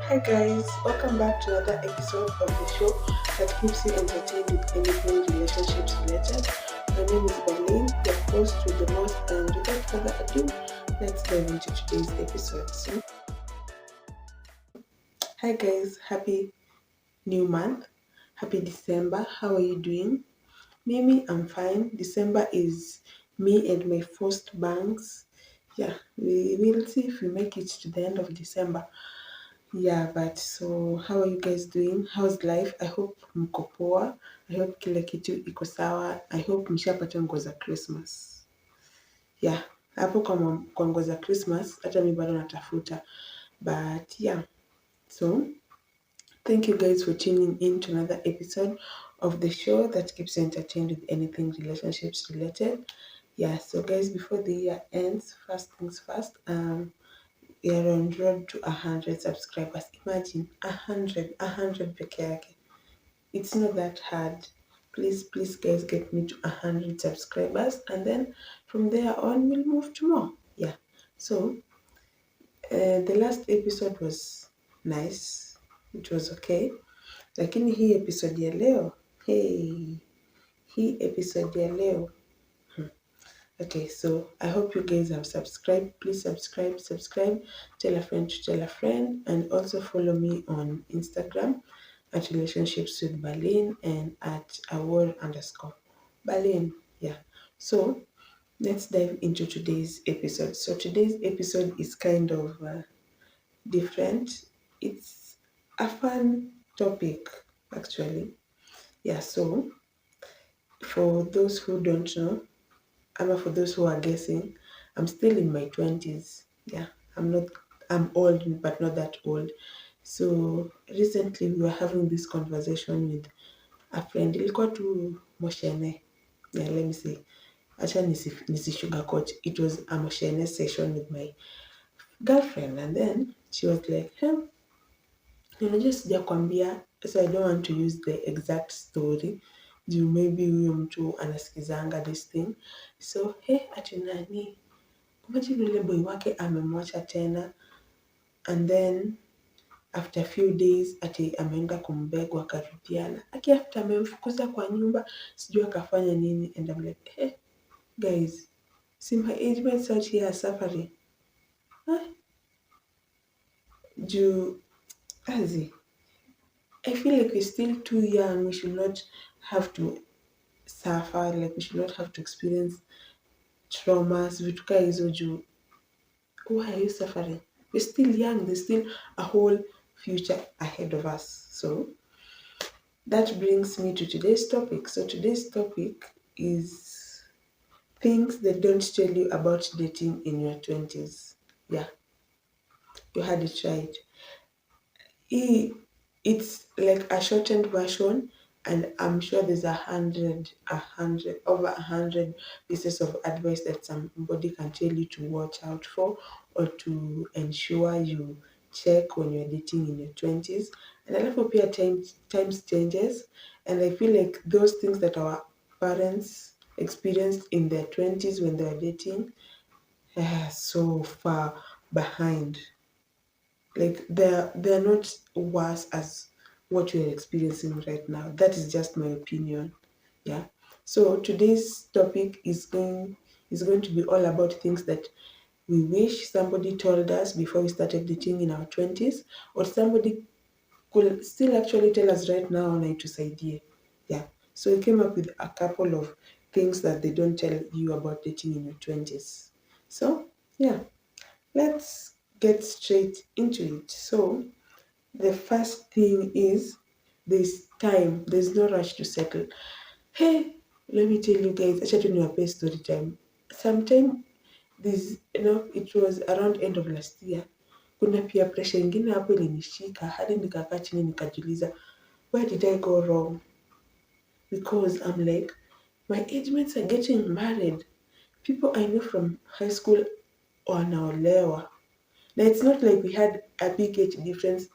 Hi guys, welcome back to another episode of the show that keeps you entertained with anything relationships related. My name is Berlin, your host with the most, and without further ado, let's dive into today's episode. Hi guys, happy new month, happy December. How are you doing? Mimi, I'm fine. December is me and my first banks. Yeah, we will see if we make it to the end of December. Yeah, but so how are you guys doing? How's life? I hope mko poa. I hope kila kitu iko sawa. I hope mshapata nguo za Christmas. Yeah, hapo kwa nguo za Christmas hata mimi bado natafuta. But yeah, so thank you guys for tuning in to another episode of the show that keeps you entertained with anything relationships related. Yeah, so guys, before the year ends, first things first, we are on road to 100 subscribers. Imagine 100 peke yake. It's not that hard. Please guys, get me to 100 subscribers, and then from there on we'll move to more. Yeah. So the last episode was nice. It was okay. Lakini hii episode ya leo, hii episode ya leo. Okay, so I hope you guys have subscribed. Please subscribe, tell a friend to tell a friend, and also follow me on Instagram at relationships with Berlin and at award_Berlin. Yeah. So let's dive into today's episode. So today's episode is kind of different. It's a fun topic, actually. Yeah, so for those who don't know, for those who are guessing, I'm still in my 20s. Yeah, I'm old, but not that old. So recently we were having this conversation with a friend. Ilikuwa tu moshene. Yeah, let me say. Acha nisi sugarcoat. It was a moshene session with my girlfriend. And then she was like, unajua sijakwambia, so I don't want to use the exact story. Maybe huyo mtu anasikizanga this thing. So, ati nani, imagine yule boy wake amemwacha tena, and then after a few days ati ameenda kumbeg wakarudiana. After amemfukuza kwa nyumba, sijui akafanya nini, and I'm like, guys, see my age mates out here are suffering. I feel like we're still too young. We should not have to suffer, like we should not have to experience traumas, vitu kaa hizo juu. Why are you suffering? We're still young. There's still a whole future ahead of us. So that brings me to today's topic. So today's topic is things they don't tell you about dating in your 20s. Yeah, you had it right. It's like a shortened version, and I'm sure there's over 100 pieces of advice that somebody can tell you to watch out for or to ensure you check when you're dating in your 20s. And I love pia times changes, and I feel like those things that our parents experienced in their 20s when they were dating are so far behind. Like they're not worse as what we're experiencing right now. That is just my opinion. Yeah. So today's topic is going to be all about things that we wish somebody told us before we started dating in our 20s, or somebody could still actually tell us right now na itusaidie. Yeah. So we came up with a couple of things that they don't tell you about dating in your 20s. So yeah, let's get straight into it. So the first thing is there's time. There's no rush to settle. Hey, let me tell you guys, acha tu niwape story time. Sometime it was around end of last year. Kuna pia pressure ingine hapo ilinishika hadi nikakaa chini nikajiuliza, where did I go wrong? Because I'm like, my age mates are getting married. People I know from high school wanaolewa. Now it's not like we had a big age difference.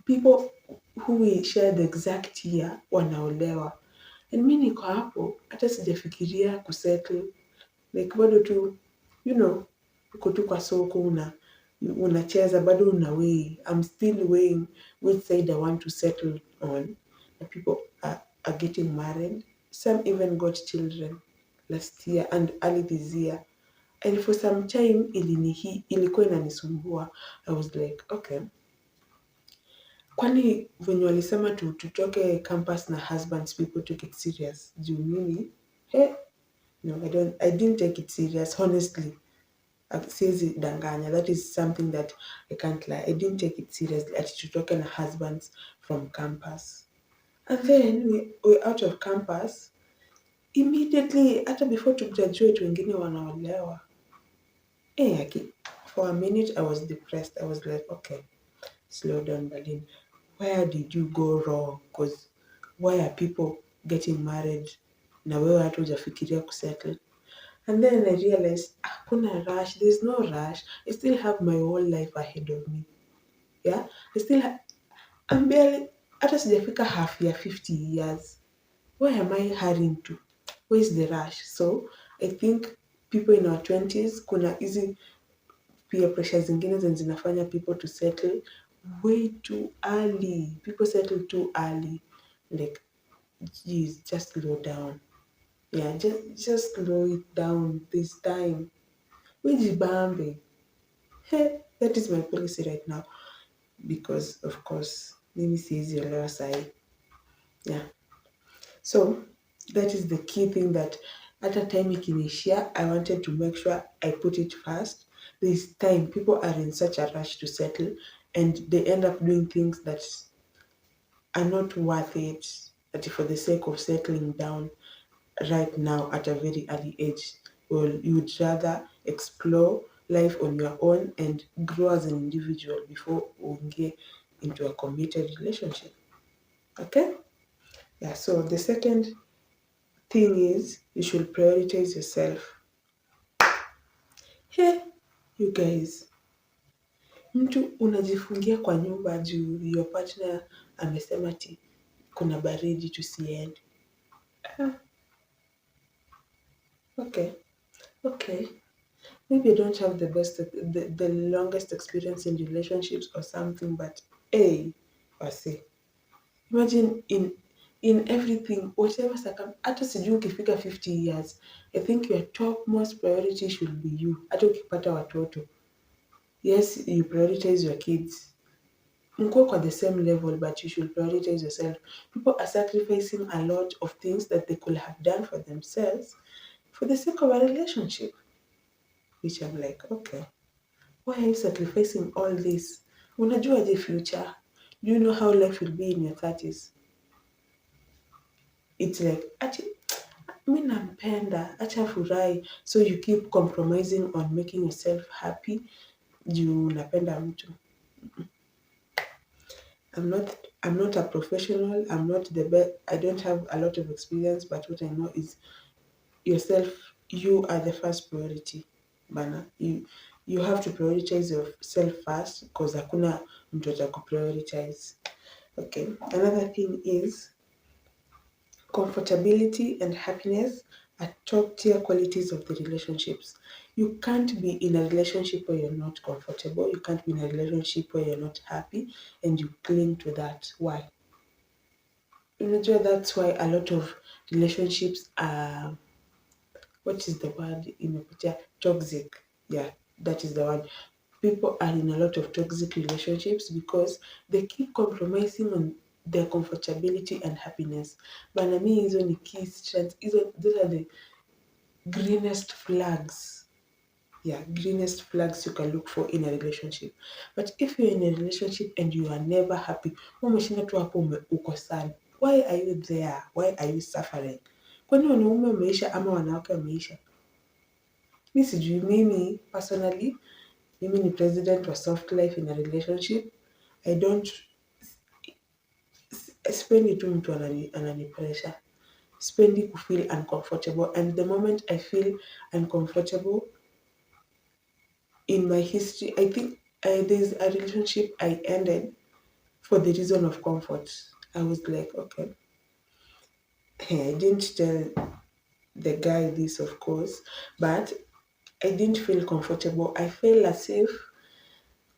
People who we share the exact year wanaolewa. And mi niko hapo, hata sijafikiria kusettle. Like bado tu, uko tu kwa soko unacheza bado una weigh. I'm still weighing which side I want to settle on. And people are getting married. Some even got children last year and early this year. And for some time ilikuwa inanisumbua. I was like, okay. Kwani venye walisema tutoke campus na husbands, people took it serious. Juu mimi, no, I didn't take it serious, honestly. Siwezi danganya. That is something that I can't lie. I didn't take it seriously. Ati tutoke na husbands from campus. And then we're out of campus. Immediately, hata before to graduate, wengine wanaolewa. For a minute, I was depressed. I was like, okay, slow down, Berlin. Where did you go wrong? Because why are people getting married na wewe hata hujafikiria kusettle? And then I realized, hakuna rush. There's no rush. I still have my whole life ahead of me. Yeah? I'm barely, hata sijafika half ya 50 years. Why am I hurrying to? Where is the rush? So, I think people in our 20s, kuna hizi peer pressure zingine zenye zinafanya people to settle way too early. People settle too early. Like, geez, just slow down. Yeah, just slow it down this time. Ujibambe. Hey, that is my policy right now. Because, of course, mimi siwezi olewa sahi. Yeah. So, that is the key thing that at a time ikinishia, I wanted to make sure I put it first. This time, people are in such a rush to settle and they end up doing things that are not worth it, that for the sake of settling down right now at a very early age. Well, you would rather explore life on your own and grow as an individual before you get into a committed relationship. Okay? Yeah, so the second thing is you should prioritize yourself. Hey, you guys, mtu unajifungia kwa nyumba juu your partner amesema ati kuna baridi tusiende. Okay. Maybe I don't have the longest experience in relationships or something, but hey, I say, imagine in everything, whatever hata sijui ukifika 50 years, I think your topmost priority should be you. Hata ukipata watoto, yes, you prioritize your kids. Mko kwa the same level, but you should prioritize yourself. People are sacrificing a lot of things that they could have done for themselves for the sake of a relationship. Which I'm like, okay, why are you sacrificing all this? Unajua the future. Do you know how life will be in your 30s? It's like, mi nampenda, acha furahi. So you keep compromising on making yourself happy. Juu unapenda mtu. I'm not a professional. I'm not the best. I don't have a lot of experience, but what I know is yourself. You are the first priority. Bana, you have to prioritize yourself first because hakuna mtu atakuprioritize. Okay. Another thing is comfortability and happiness are top tier qualities of the relationships. You can't be in a relationship where you're not comfortable. You can't be in a relationship where you're not happy and you cling to that. Why? Unajua, that's why a lot of relationships are, what is the word imepotea? Toxic. Yeah, that is the word. People are in a lot of toxic relationships because they keep compromising on their comfortability and happiness. Bana, mi hizo ni key strengths. Those are the greenest flags. Yeah, greenest flags you can look for in a relationship. But if you're in a relationship and you are never happy, umeshinda tu hapo uko sad. Why are you there? Why are you suffering? Kwani wanaume wameisha ama wanawake wameisha? Mi sijui. Mimi personally, mimi ni president wa soft life in a relationship. I don't, sipendi tu mtu anani pressure. Sipendi kufeel uncomfortable, and the moment I feel uncomfortable in my history, I think there's a relationship I ended for the reason of comfort. I was like, okay, I didn't tell the guy this, of course, but I didn't feel comfortable. I felt as if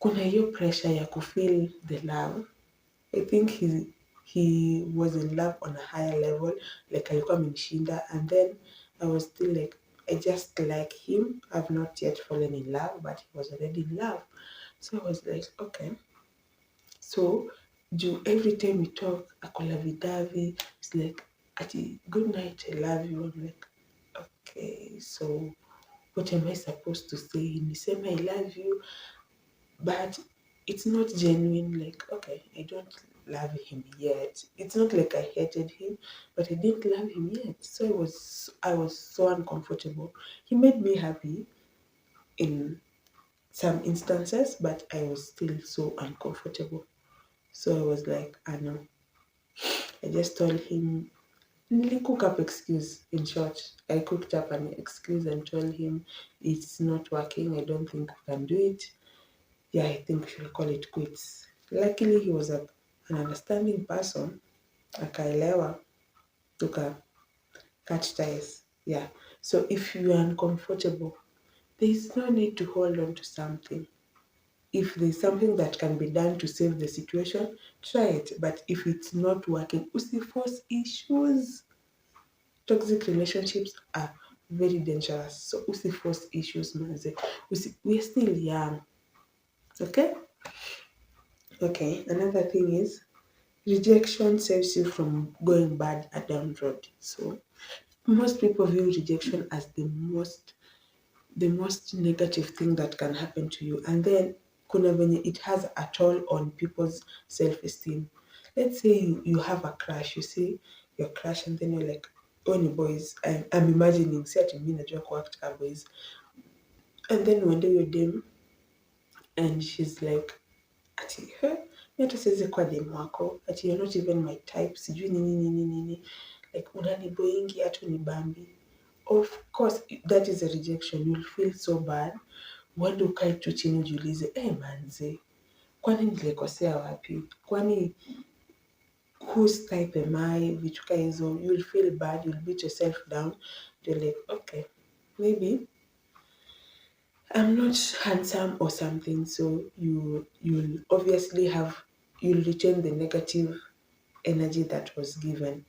kuna hiyo pressure ya kufeel the love. I think he was in love on a higher level, like alikuwa amenishinda, and then I was still like, I just like him. I've not yet fallen in love, but he was already in love. So I was like, okay. So every time we talk, ako lovey-dovey. It's like, ati, good night, I love you. I'm like, okay, so what am I supposed to say? Niseme I love you, but it's not genuine. Like, okay, I don't love him yet. It's not like I hated him, but I didn't love him yet. So I was so uncomfortable. He made me happy in some instances, but I was still so uncomfortable. So I was like, I know. I just told him, cook up excuse. In short, I cooked up an excuse and told him it's not working. I don't think we can do it. Yeah, I think we should call it quits. Luckily, he was an understanding person. Akaelewa, tuka cut ties. Yeah. So if you are uncomfortable, there is no need to hold on to something. If there's something that can be done to save the situation, try it. But if it's not working, usiforce issues. Toxic relationships are very dangerous. So usiforce issues, manze. We're still young. Okay? Okay. Another thing is rejection saves you from going bad a down road. So most people view rejection as the most negative thing that can happen to you, and then kuna venye it has a toll on people's self-esteem. Let's say you have a crush, you see your crush, and then you're like, oh ni boys, I'm imagining si ati mimi najua kuact ka boys, and then one day you're dem and she's like ati mimi hata siwezi kuwa dem wako, ati you're not even my type, sijui nini nini nini, like unaniboingi hata unibambi. Of course, that is a rejection. You'll feel so bad. Uende ukae tu chini ujiulize, manze, kwani nilikosea wapi? Kwani whose type am I? Vitu ka hizo. You'll feel bad. You'll beat yourself down. You're like, okay, maybe I'm not handsome or something. So you'll obviously you'll retain the negative energy that was given.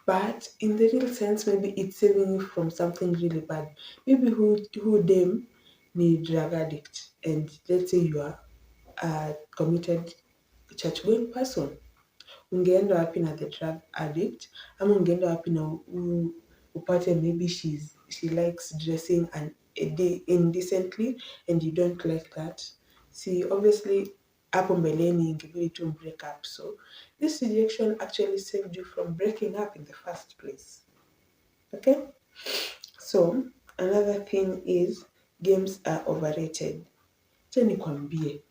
But in the real sense, maybe it's saving you from something really bad. Maybe who them ni drug addict, and let's say you are a committed church-going person. Ungeenda wapi na the drug addict? Ama ungeenda wapi na upate maybe she likes dressing indecently and you don't like that. See, obviously hapo mbeleni ingebidi tu break up. So this rejection actually saved you from breaking up in the first place. Okay? So another thing is games are overrated. Acha nikwambie,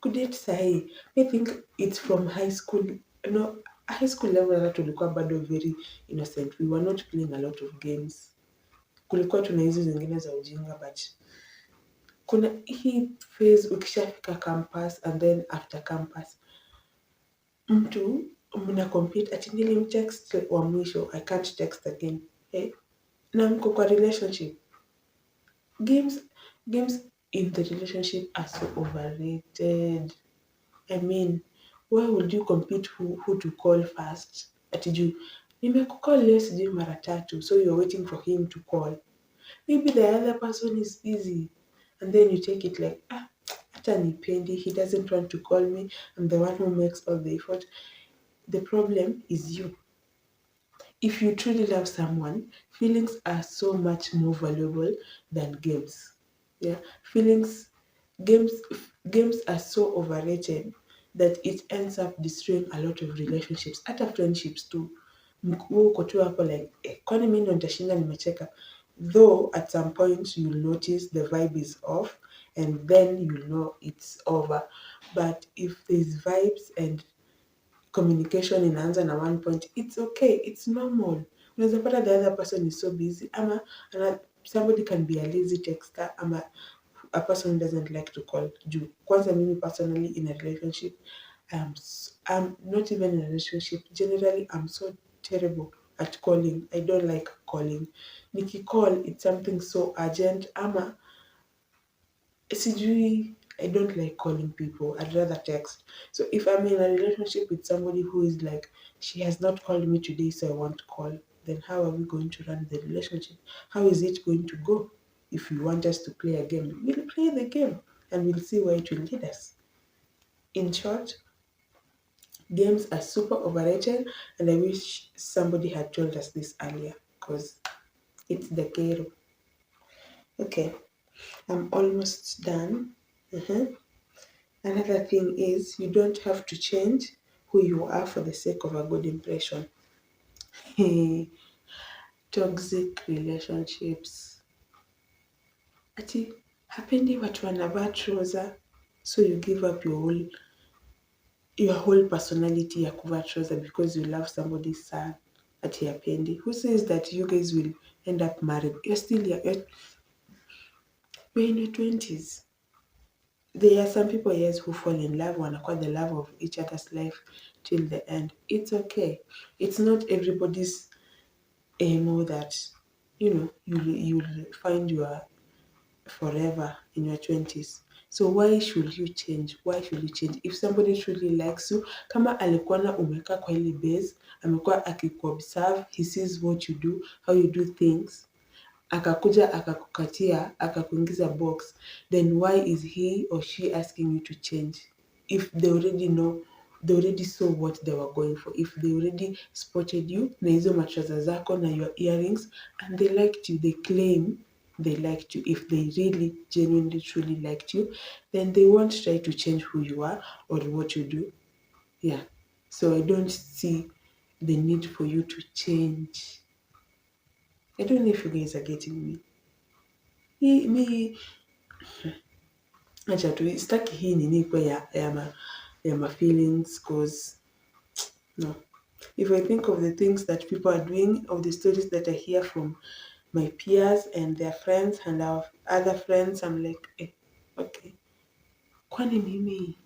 kudate sahi, I think it's from high school. No, high school level hata tulikuwa bado very innocent. We were not playing a lot of games. Kulikuwa tuna hizi zingine za ujinga, but kuna hii phase ukishafika campus and then after campus mtu mna compete ati nilimtext wa mwisho, I can't text again. Na mko kwa relationship. Games in the relationship are so overrated. I mean, why would you compete who to call first? Ati juu nimekucall leo sijui mara tatu, so you're waiting for him to call. Maybe the other person is busy, and then you take it like, hata nipendi, he doesn't want to call me, I'm the one who makes all the effort. The problem is you. If you truly love someone, feelings are so much more valuable than games. Yeah, games are so overrated that it ends up destroying a lot of relationships, hata friendships too. Uko tu hapo like, kwani mimi ndo nitashinda nimecheka. Though at some point you'll notice the vibe is off and then you know it's over. But if there's vibes and communication inaanza na one point, it's okay, it's normal. Unaweza pata the other person is so busy, ama somebody can be a lazy texter, ama a person who doesn't like to call. Kwanza mimi personally in a relationship, I'm not even in a relationship. Generally, I'm so terrible at calling. I don't like calling. Nikicall, it's something so urgent, ama sijui I don't like calling people. I'd rather text. So if I'm in a relationship with somebody who is like, she has not called me today, so I want to call, then how are we going to run the relationship? How is it going to go? If you want us to play a game, we'll play the game and we'll see where it will lead us. In short, games are super overrated, and I wish somebody had told us this earlier because it's the kero. Okay, I'm almost done. Another thing is you don't have to change who you are for the sake of a good impression. Toxic relationships. Ati hapendi watu wanavaa trouser, so you give up your whole personality ya kuvaa trouser because you love somebody's son. Ati hapendi. Who says that you guys will end up married? You're in your 20s. There are some people, yes, who fall in love, wanakuwa the love of each other's life till the end. It's okay. It's not everybody's emo that, you'll find your forever in your 20s. So why should you change? Why should you change? If somebody truly likes you, kama alikuwa na umekaa kwa ile base, amekuwa akikuobserve, he sees what you do, how you do things, akakuja akakukatia akakuingiza box, then why is he or she asking you to change? If they already know, they already saw what they were going for, if they already spotted you na hizo matraza zako na your earrings, and they liked you, they claim they liked you, if they really genuinely truly liked you, then they won't try to change who you are or what you do. Yeah, so I don't see the need for you to change. I don't know if you guys are getting me. Mi acha tu sitaki hii nini kwa ya ma feelings, cause no. If I think of the things that people are doing, of the stories that I hear from my peers and their friends and our other friends, I'm like, okay. Kwani mimi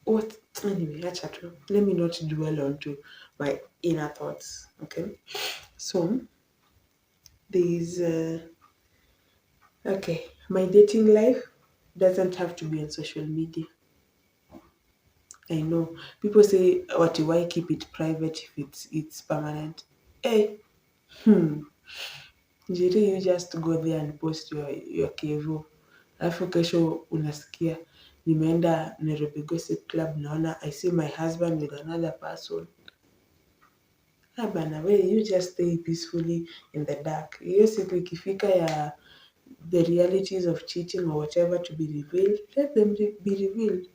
what anyway, acha tu. Let me not dwell onto my inner thoughts. Okay. So there is okay, my dating life doesn't have to be on social media. I know people say, "What? Why keep it private if it's permanent?" Hey, Njeri, you just go there and post your kevo, alafu kesho unasikia nimeenda Nairobi Gossip Club, naona I see my husband with another person. Bana, we you just stay peacefully in the dark. Hiyo siku ikifika ya the realities of cheating or whatever to be revealed, let them be revealed.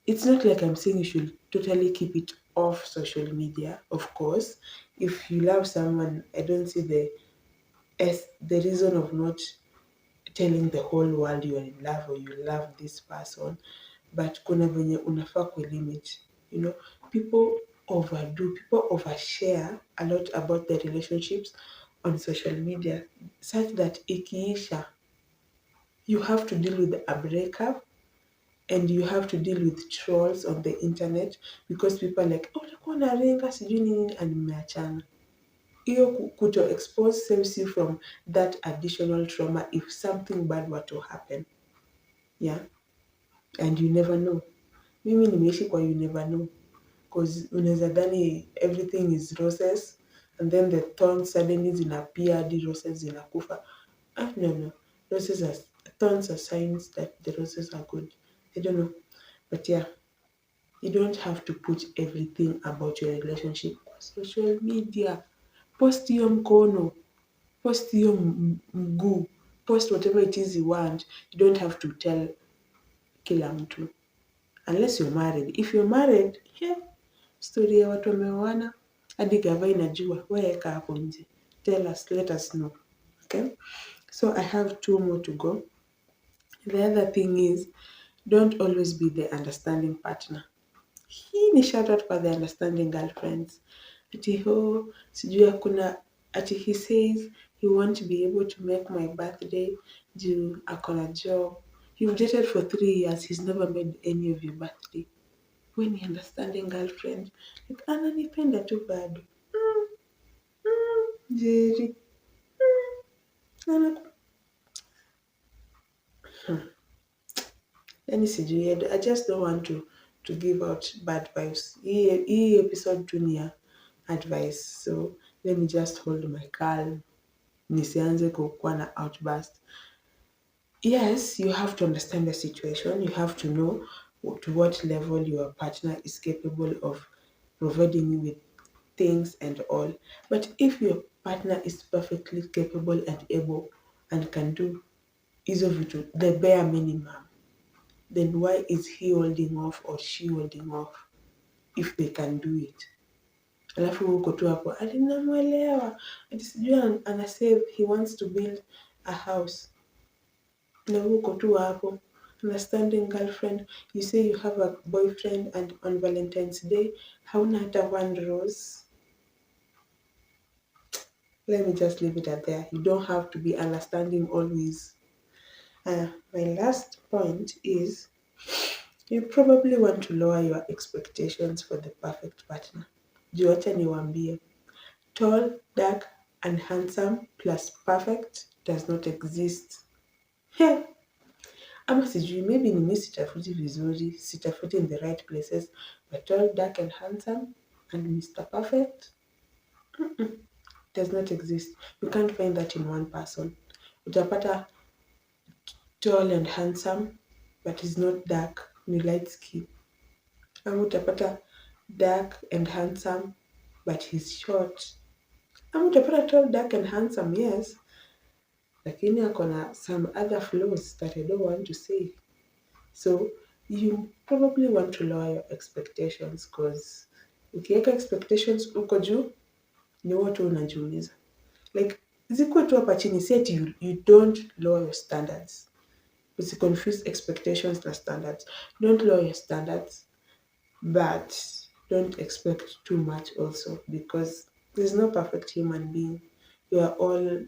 It's not like I'm saying you should totally keep it off social media, of course. If you love someone, I don't see the reason of not telling the whole world you're in love or you love this person. But kuna venye unafaa kulimit. People people overshare a lot about their relationships on social media, such that ikiisha, you have to deal with a breakup and you have to deal with trolls on the internet because people are like, ulikuwa unaringa sijui nini and mmeachana. Hiyo kuto expose saves you from that additional trauma if something bad were to happen. Yeah, and you never know. Mimi nimeishi kwa you never know, because unaweza dhani everything is roses and then the thorns suddenly zinappear hadi roses zinakufa. No. Thorns are signs that the roses are good. I don't know. But yeah, you don't have to put everything about your relationship on social media. Post hiyo mkono, post hiyo mguu, post whatever it is you want. You don't have to tell kila mtu. Unless you're married. If you're married, yeah, story ya watu wameoana, hadi gava inajua, wewe eka hapo nje. Tell us, let us know. Okay? So I have 2 more to go. The other thing is, don't always be the understanding partner. Hii ni shout out kwa the understanding girlfriends. Sijui hakuna, he says he won't be able to make my birthday juu akona job. You've dated for 3 years, he's never made any of your birthday. When you understanding girlfriend, like ananipenda tu bado. Jerry. Yani sijui, I just don't want to give out bad vibes. Hii episode tu ni ya advice, so let me just hold my calm, nisianze kukuwa na outburst. Yes, you have to understand the situation. You have to know to what level your partner is capable of providing you with things and all. But if your partner is perfectly capable and able and can do hizo vitu, the bare minimum, then why is he holding off or she holding off if they can do it? Alafu huko tu hapo ati namwelewa, ati sijui ana save, he wants to build a house. Na huko tu hapo, understanding girlfriend, you say you have a boyfriend and on Valentine's Day hauna hata one rose. Let me just leave it at there. You don't have to be understanding always. My last point is you probably want to lower your expectations for the perfect partner. Juu acha niwaambie, tall, dark and handsome plus perfect does not exist. Ama sijui, maybe ni mimi sitafuti vizuri, sitafuti in the right places, but tall, dark and handsome and Mr. Perfect does not exist. You can't find that in one person. Utapata tall and handsome but is not dark, ni light skin. Ama utapata dark and handsome but he's short. Ama utapata tall, dark and handsome, yes, lakini akona some other flaws that I don't want to say. So you probably want to lower your expectations, because ukiweka expectations huko juu ni watu unajiuliza. Like zikuwe tu hapa chini, si ati you don't lower your standards. Usiconfuse expectations na standards. Don't lower your standards, but don't expect too much also, because there's no perfect human being. We are all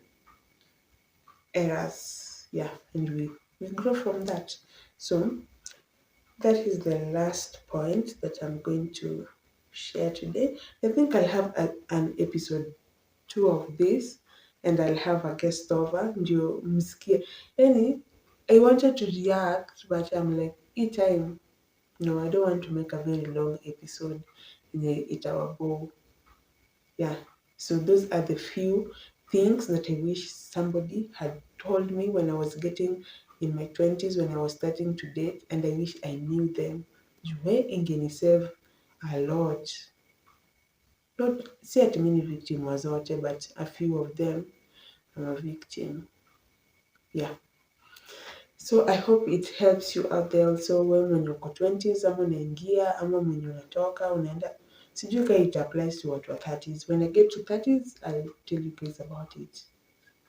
errors, yeah, and we grow from that. So that is the last point that I'm going to share today. I think I'll have an episode 2 of this, and I'll have a guest over ndio msikie. Yani, I wanted to react, but I'm like, each time, no, I don't want to make a very long episode. Itawabore. Yeah, so those are the few things that I wish somebody had told me when I was getting in my 20s, when I was starting to date, and I wish I knew them. Jue ingenisave a lot. Not si ati mimi victim wa zote, but a few of them I'm a victim. Yeah. So I hope it helps you out there also, when uko 20s ama unaingia ama mwenye unatoka unaenda, sijui kama it applies to watu wa 30s. When I get to 30s, I'll tell you guys about it.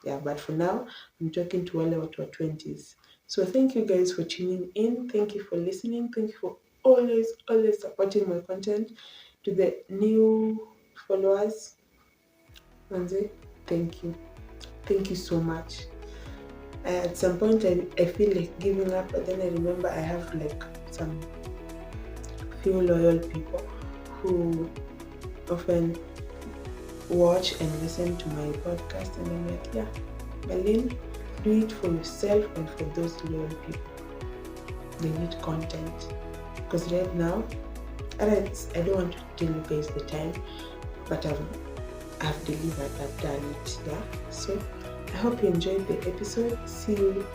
Yeah, but for now, I'm talking to wale watu wa 20s. So thank you guys for tuning in. Thank you for listening. Thank you for always supporting my content. To the new followers, Manze, thank you. Thank you so much. At some point, I feel like giving up, but then I remember I have like some few loyal people who often watch and listen to my podcast, and I'm like, yeah, Berlin, do it for yourself and for those loyal people. They need content, because right now, I don't want to tell you guys the time, but I've delivered, I've done it. Yeah, so I hope you enjoyed the episode. See you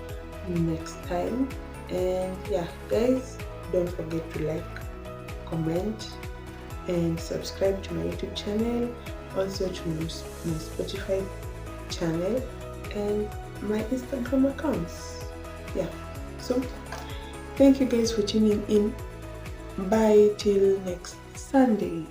next time, and yeah, guys, don't forget to like, comment, and subscribe to my YouTube channel, also to my Spotify channel and my Instagram accounts. Yeah, so thank you guys for tuning in. Bye till next Sunday.